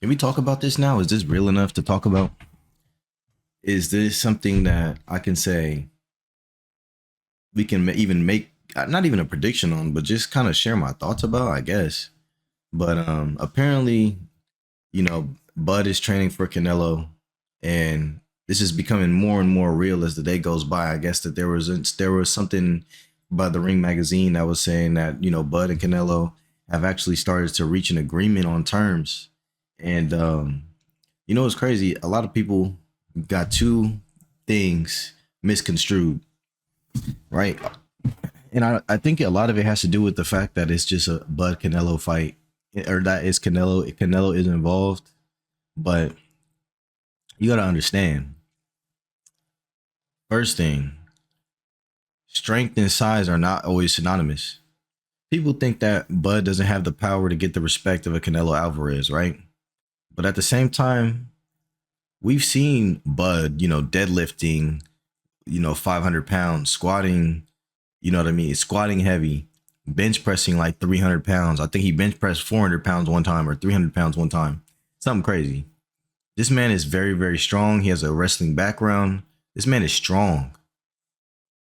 Can we talk about this now? Is this real enough to talk about? Is this something that I can say we can even make not even a prediction on, but just kind of share my thoughts about, I guess. But apparently, Bud is training for Canelo, and this is becoming more and more real as the day goes by. I guess that there was something by the Ring magazine that was saying that Bud and Canelo have actually started to reach an agreement on terms, and it's crazy. A lot of people got two things misconstrued, right? And I think a lot of it has to do with the fact that it's just a Bud Canelo fight, or that is Canelo is involved. But you got to understand, first thing, strength and size are not always synonymous. People think that Bud doesn't have the power to get the respect of a Canelo Alvarez, right? But at the same time, we've seen Bud, deadlifting, 500 pounds, squatting, you know what I mean? Squatting heavy, bench pressing like 300 pounds. I think he bench pressed 400 pounds one time or 300 pounds one time. Something crazy. This man is very, very strong. He has a wrestling background. This man is strong.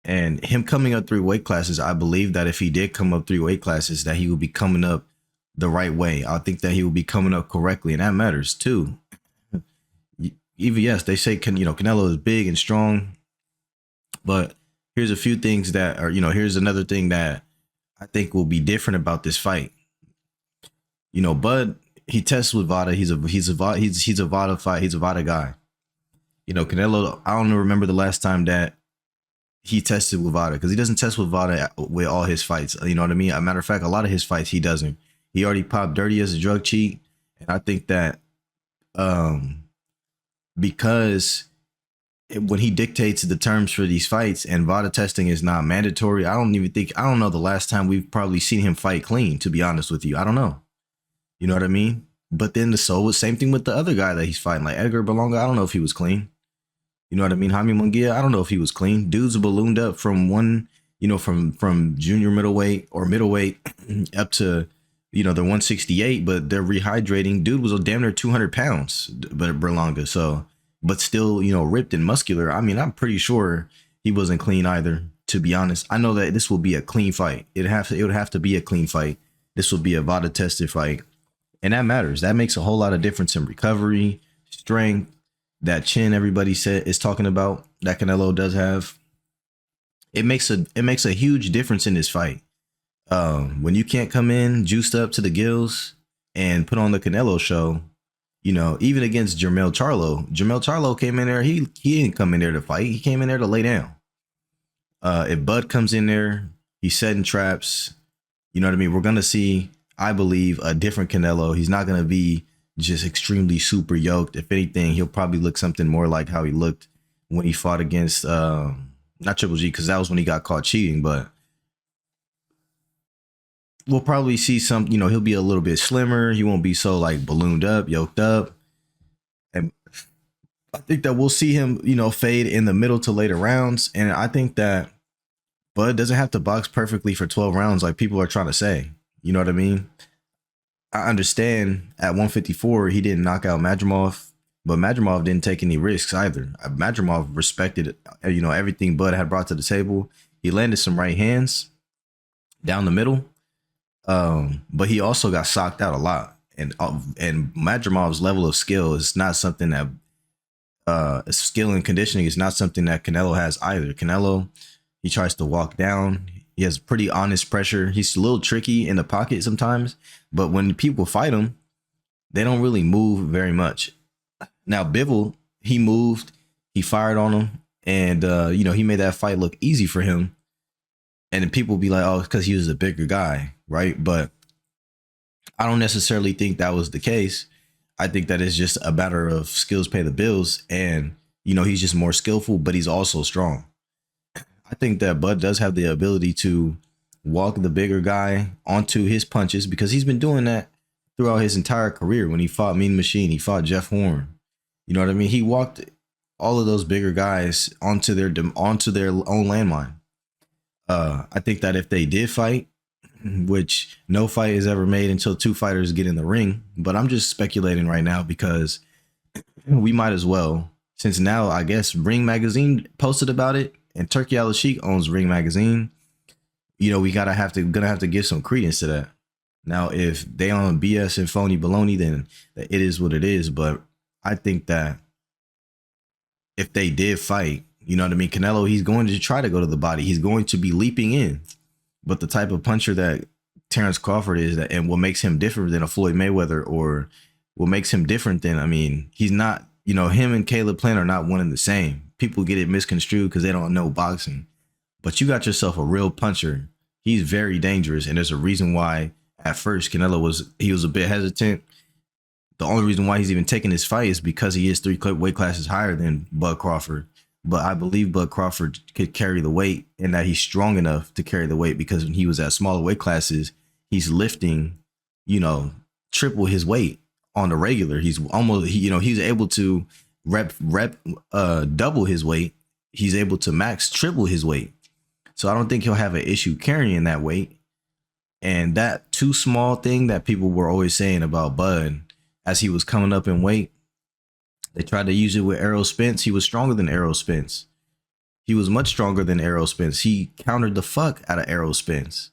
And him coming up three weight classes, I believe that if he did come up three weight classes, that he would be coming up the right way. I think that he will be coming up correctly, and that matters too. Even yes, they say Canelo is big and strong, but here's a few things that are here's another thing that I think will be different about this fight. Bud, he tests with Vada. He's a Vada fight. He's a Vada guy. Canelo, I don't remember the last time that he tested with Vada, because he doesn't test with Vada with all his fights. You know what I mean? As a matter of fact, a lot of his fights he doesn't. He already popped dirty as a drug cheat, and I think that because when he dictates the terms for these fights and VADA testing is not mandatory, I don't know the last time we've probably seen him fight clean, to be honest with you. I don't know. You know what I mean? But then same thing with the other guy that he's fighting, like Edgar Berlanga. I don't know if he was clean. You know what I mean? Jaime Munguia, I don't know if he was clean. Dude's ballooned up from from junior middleweight or middleweight up to, the 168, but they're rehydrating. Dude was a damn near 200 pounds, but Berlanga. So, but still, ripped and muscular. I mean, I'm pretty sure he wasn't clean either, to be honest. I know that this will be a clean fight. It would have to be a clean fight. This will be a VADA tested fight. And that matters. That makes a whole lot of difference in recovery, strength, that chin everybody said is talking about that Canelo does have. It makes a huge difference in this fight. When you can't come in juiced up to the gills and put on the Canelo show, even against Jermell Charlo came in there. He didn't come in there to fight. He came in there to lay down. If Bud comes in there, he's setting traps. You know what I mean? We're going to see, I believe, a different Canelo. He's not going to be just extremely super yoked. If anything, he'll probably look something more like how he looked when he fought against, not Triple G, because that was when he got caught cheating, but we'll probably see some, he'll be a little bit slimmer. He won't be so like ballooned up, yoked up. And I think that we'll see him, fade in the middle to later rounds. And I think that Bud doesn't have to box perfectly for 12 rounds like people are trying to say. You know what I mean? I understand at 154, he didn't knock out Madrimov, but Madrimov didn't take any risks either. Madrimov respected, everything Bud had brought to the table. He landed some right hands down the middle. But he also got socked out a lot, and Madrimov's level of skill is not something that skill and conditioning is not something that Canelo has either. Canelo, he tries to walk down. He has pretty honest pressure. He's a little tricky in the pocket sometimes, but when people fight him, they don't really move very much. Now Bivol, he moved, he fired on him, and he made that fight look easy for him. And then people be like, oh, because he was a bigger guy, right? But I don't necessarily think that was the case. I think that it's just a matter of skills pay the bills. And, he's just more skillful, but he's also strong. I think that Bud does have the ability to walk the bigger guy onto his punches, because he's been doing that throughout his entire career. When he fought Mean Machine, he fought Jeff Horn. You know what I mean? He walked all of those bigger guys onto their own landmine. I think that if they did fight, which no fight is ever made until two fighters get in the ring. But I'm just speculating right now because we might as well, since now I guess Ring Magazine posted about it, and Turkey Al Sheikh owns Ring Magazine. We gonna have to give some credence to that. Now, if they on BS and phony baloney, then it is what it is. But I think that if they did fight, you know what I mean, Canelo, he's going to try to go to the body. He's going to be leaping in. But the type of puncher that Terence Crawford is, that, and what makes him different than a Floyd Mayweather, or what makes him different than, I mean, he's not, him and Caleb Plant are not one and the same. People get it misconstrued because they don't know boxing. But you got yourself a real puncher. He's very dangerous, and there's a reason why at first Canelo was a bit hesitant. The only reason why he's even taking this fight is because he is 3 weight classes higher than Bud Crawford. But I believe Bud Crawford could carry the weight, and that he's strong enough to carry the weight, because when he was at smaller weight classes, he's lifting, triple his weight on the regular. He's almost, he's able to double his weight. He's able to max triple his weight. So I don't think he'll have an issue carrying that weight. And that too small thing that people were always saying about Bud as he was coming up in weight, they tried to use it with Errol Spence. He was stronger than Errol Spence. He was much stronger than Errol Spence. He countered the fuck out of Errol Spence.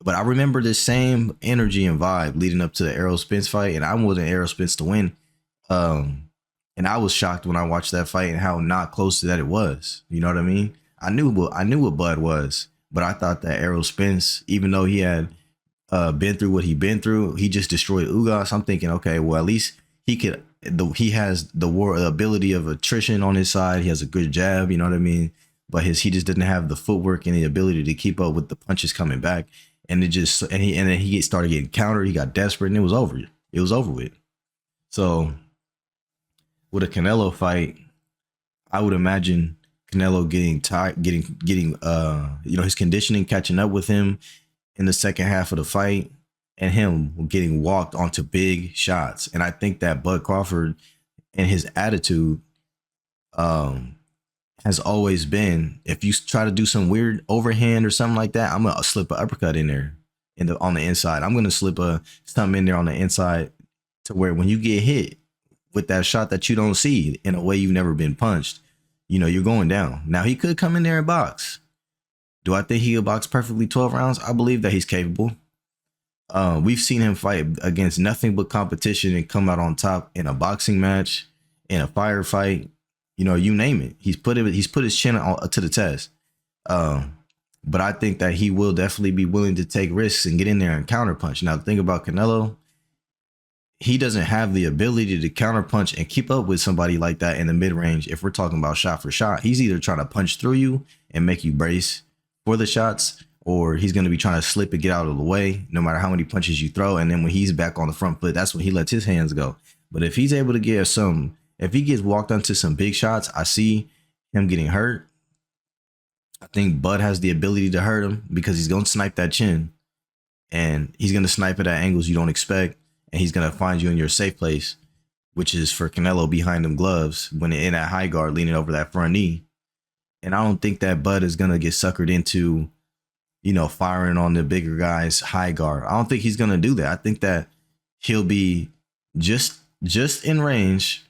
But I remember this same energy and vibe leading up to the Errol Spence fight, and I wanted Errol Spence to win. And I was shocked when I watched that fight and how not close to that it was. You know what I mean? I knew what Bud was, but I thought that Errol Spence, even though he had been through what he'd been through, he just destroyed Ugas. I'm thinking, okay, well, at least he has the ability of attrition on his side. He has a good jab, you know what I mean? But he just didn't have the footwork and the ability to keep up with the punches coming back. And then he started getting countered. He got desperate, and it was over. It was over with. So with a Canelo fight, I would imagine Canelo getting tired, getting his conditioning catching up with him in the second half of the fight, and him getting walked onto big shots. And I think that Bud Crawford and his attitude has always been, if you try to do some weird overhand or something like that, I'm gonna slip an uppercut in there on the inside. I'm gonna slip something in there on the inside, to where when you get hit with that shot that you don't see in a way you've never been punched, you're going down. Now, he could come in there and box. Do I think he could box perfectly 12 rounds? I believe that he's capable. We've seen him fight against nothing but competition and come out on top in a boxing match, in a firefight, you name it. He's put his chin to the test. But I think that he will definitely be willing to take risks and get in there and counterpunch. Now, the thing about Canelo, he doesn't have the ability to counterpunch and keep up with somebody like that in the mid-range. If we're talking about shot for shot, he's either trying to punch through you and make you brace for the shots, or he's going to be trying to slip and get out of the way no matter how many punches you throw. And then when he's back on the front foot, that's when he lets his hands go. But if he's able to if he gets walked onto some big shots, I see him getting hurt. I think Bud has the ability to hurt him, because he's going to snipe that chin, and he's going to snipe it at angles you don't expect. And he's going to find you in your safe place, which is for Canelo behind them gloves when in that high guard leaning over that front knee. And I don't think that Bud is going to get suckered into, firing on the bigger guys high guard. I don't think he's going to do that. I think that he'll be just in range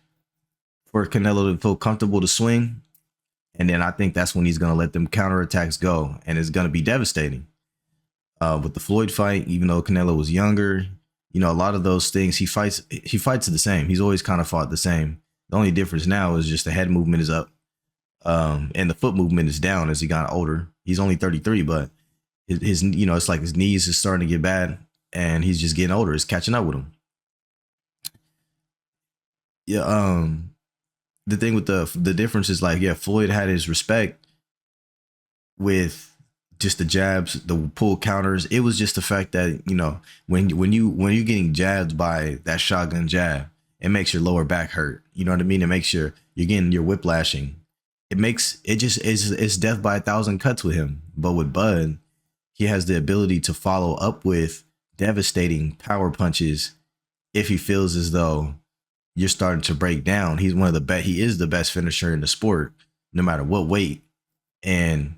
for Canelo to feel comfortable to swing. And then I think that's when he's going to let them counterattacks go. And it's going to be devastating. With the Floyd fight, even though Canelo was younger, a lot of those things he fights the same. He's always kind of fought the same. The only difference now is just the head movement is up, and the foot movement is down as he got older. He's only 33, but his it's like his knees is starting to get bad, and he's just getting older. It's catching up with him. Yeah. The thing with the difference is, like, yeah, Floyd had his respect with just the jabs, the pull counters. It was just the fact that, when you're getting jabbed by that shotgun jab, it makes your lower back hurt. You know what I mean? It makes you're getting your whiplashing. It's death by 1,000 cuts with him. But with Bud, he has the ability to follow up with devastating power punches if he feels as though you're starting to break down. He is the best finisher in the sport, no matter what weight. And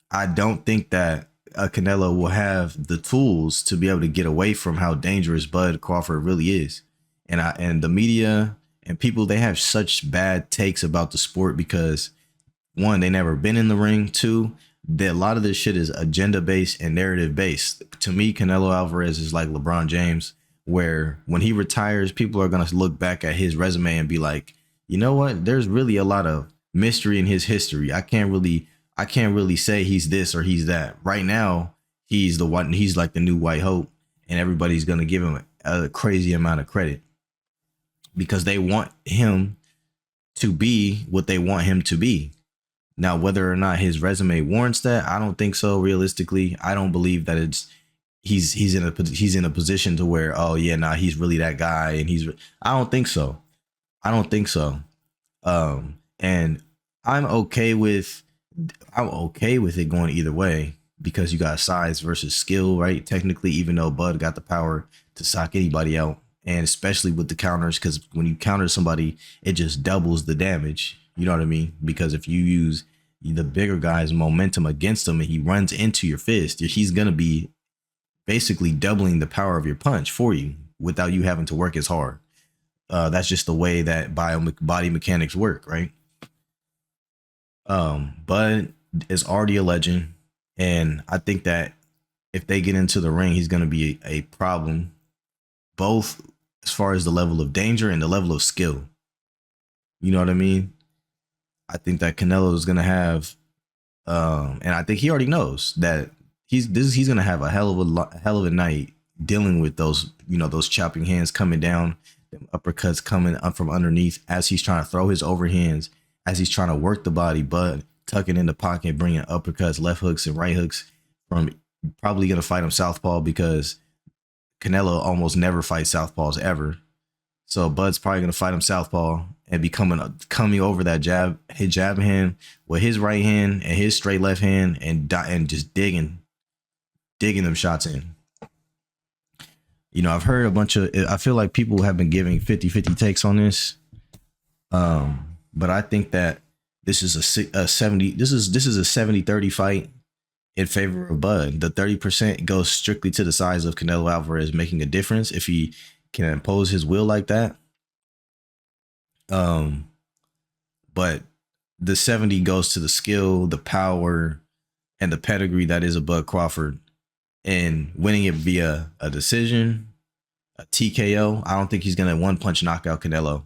I don't think that Canelo will have the tools to be able to get away from how dangerous Bud Crawford really is. And the media and people, they have such bad takes about the sport because one, they never been in the ring. Two, that a lot of this shit is agenda based and narrative based. To me, Canelo Alvarez is like LeBron James, where when he retires, people are gonna look back at his resume and be like, you know what? There's really a lot of mystery in his history. I can't really say he's this or he's that. Right now, he's the one. He's like the new white hope, and everybody's gonna give him a crazy amount of credit because they want him to be what they want him to be. Now, whether or not his resume warrants that, I don't think so. Realistically, I don't believe that he's in a position to where, oh yeah, nah, he's really that guy, and I don't think so. I don't think so. And I'm okay with it going either way because you got size versus skill, right? Technically, even though Bud got the power to sock anybody out, and especially with the counters, because when you counter somebody, it just doubles the damage. You know what I mean? Because if you use the bigger guy's momentum against him and he runs into your fist, he's going to be basically doubling the power of your punch for you without you having to work as hard. That's just the way that body mechanics work, right? Bud is already a legend, and I think that if they get into the ring, he's going to be a problem, both as far as the level of danger and the level of skill. You know what I mean? I think that Canelo is going to have, and I think he already knows that he's going to have a hell of a night dealing with those, those chopping hands coming down, them uppercuts coming up from underneath as he's trying to throw his overhands, as he's trying to work the body, but tucking in the pocket, bringing uppercuts, left hooks, and right hooks. From probably going to fight him southpaw because Canelo almost never fights southpaws ever. So Bud's probably going to fight him southpaw and be coming over that his jab hand with his right hand and his straight left hand and just digging them shots in. I've heard I feel like people have been giving 50-50 takes on this. But I think that this is a 70-30 fight in favor of Bud. The 30% goes strictly to the size of Canelo Alvarez making a difference if he can impose his will like that. But the 70 goes to the skill, the power, and the pedigree that is a Bud Crawford. And winning it via a decision, a TKO, I don't think he's going to one punch knockout Canelo.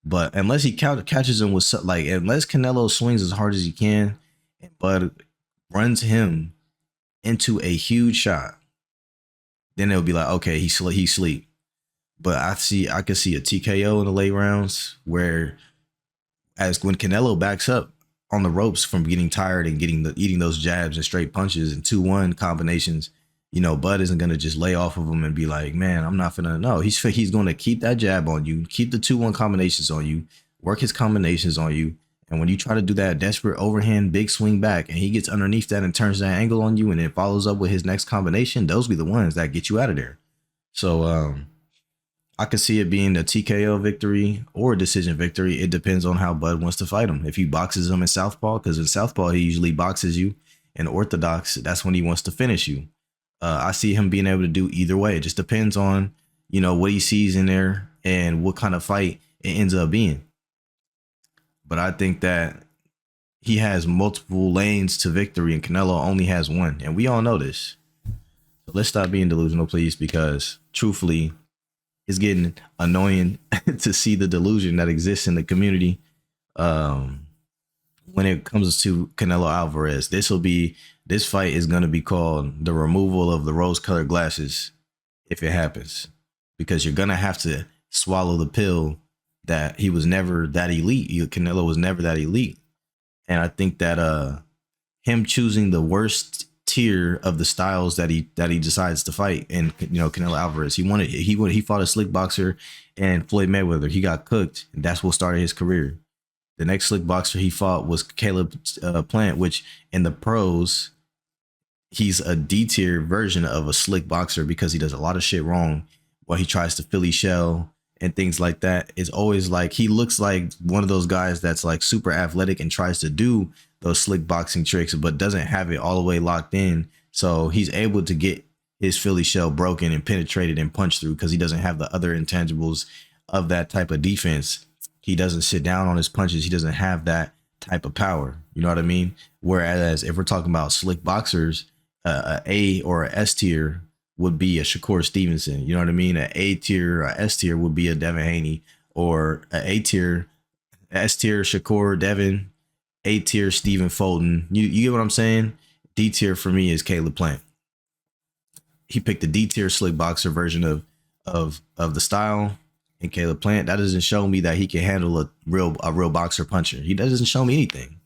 But unless he catches him with unless Canelo swings as hard as he can, and Bud runs him into a huge shot, then it'll be like, okay, he's sleep. But I could see a TKO in the late rounds when Canelo backs up on the ropes from getting tired and eating those jabs and straight punches and 2-1 combinations. Bud isn't going to just lay off of him and be like, man, I'm not finna. No, he's going to keep that jab on you, keep the 2-1 combinations on you, work his combinations on you. And when you try to do that desperate overhand big swing back and he gets underneath that and turns that angle on you and then follows up with his next combination, those be the ones that get you out of there. So I could see it being a TKO victory or a decision victory. It depends on how Bud wants to fight him. If he boxes him in southpaw, because in southpaw he usually boxes you. In orthodox, that's when he wants to finish you. I see him being able to do either way. It just depends on, what he sees in there and what kind of fight it ends up being. But I think that he has multiple lanes to victory and Canelo only has one. And we all know this. So let's stop being delusional, please, because truthfully, it's getting annoying to see the delusion that exists in the community. When it comes to Canelo Alvarez, this fight is going to be called the removal of the rose-colored glasses if it happens, because you're going to have to swallow the pill that he was never that elite. Canelo was never that elite. And I think that him choosing the worst tier of the styles that he decides to fight, and Canelo Alvarez, he fought a slick boxer and Floyd Mayweather. He got cooked, and that's what started his career. The next slick boxer he fought was Caleb Plant, which in the pros, he's a D-tier version of a slick boxer because he does a lot of shit wrong while he tries to Philly shell and things like that. It's always like he looks like one of those guys that's like super athletic and tries to do those slick boxing tricks, but doesn't have it all the way locked in. So he's able to get his Philly shell broken and penetrated and punched through because he doesn't have the other intangibles of that type of defense. He doesn't sit down on his punches. He doesn't have that type of power. You know what I mean? Whereas if we're talking about slick boxers, a A or a S tier would be a Shakur Stevenson. You know what I mean? A A tier, a S tier would be a Devin Haney, or a tier, S tier Shakur Devin, A tier Stephen Fulton. You get what I'm saying? D tier for me is Caleb Plant. He picked the D tier slick boxer version of the style. And Caleb Plant, that doesn't show me that he can handle a real boxer puncher. He doesn't show me anything.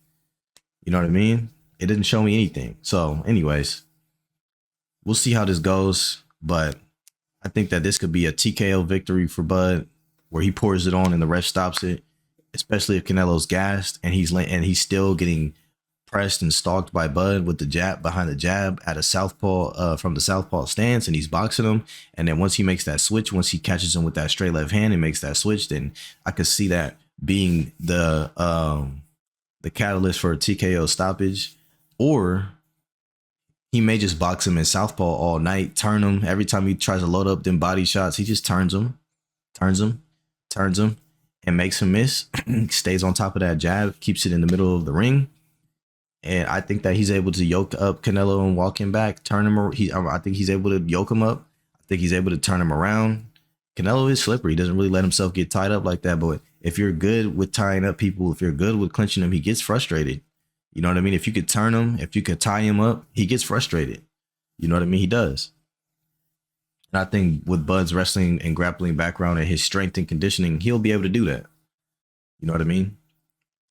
You know what I mean? It didn't show me anything. So, anyways, we'll see how this goes. But I think that this could be a TKO victory for Bud, where he pours it on and the ref stops it. Especially if Canelo's gassed and he's still getting pressed and stalked by Bud with the jab behind the jab at a southpaw from the southpaw stance, and he's boxing him. And then once he makes that switch, once he catches him with that straight left hand and makes that switch, then I could see that being the catalyst for a TKO stoppage. Or he may just box him in southpaw all night, turn him every time he tries to load up them body shots. He just turns him, and makes him miss. Stays on top of that jab, keeps it in the middle of the ring. And I think that he's able to yoke up Canelo and walk him back, turn him. I think he's able to yoke him up. I think he's able to turn him around. Canelo is slippery. He doesn't really let himself get tied up like that. But if you're good with tying up people, if you're good with clinching him, he gets frustrated. You know what I mean? If you could turn him, if you could tie him up, he gets frustrated. You know what I mean? He does. And I think with Bud's wrestling and grappling background and his strength and conditioning, he'll be able to do that. You know what I mean?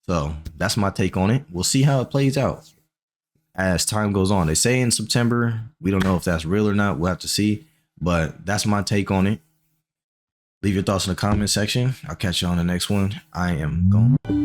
So that's my take on it. We'll see how it plays out as time goes on. They say in September. We don't know if that's real or not. We'll have to see. But that's my take on it. Leave your thoughts in the comment section. I'll catch you on the next one. I am gone.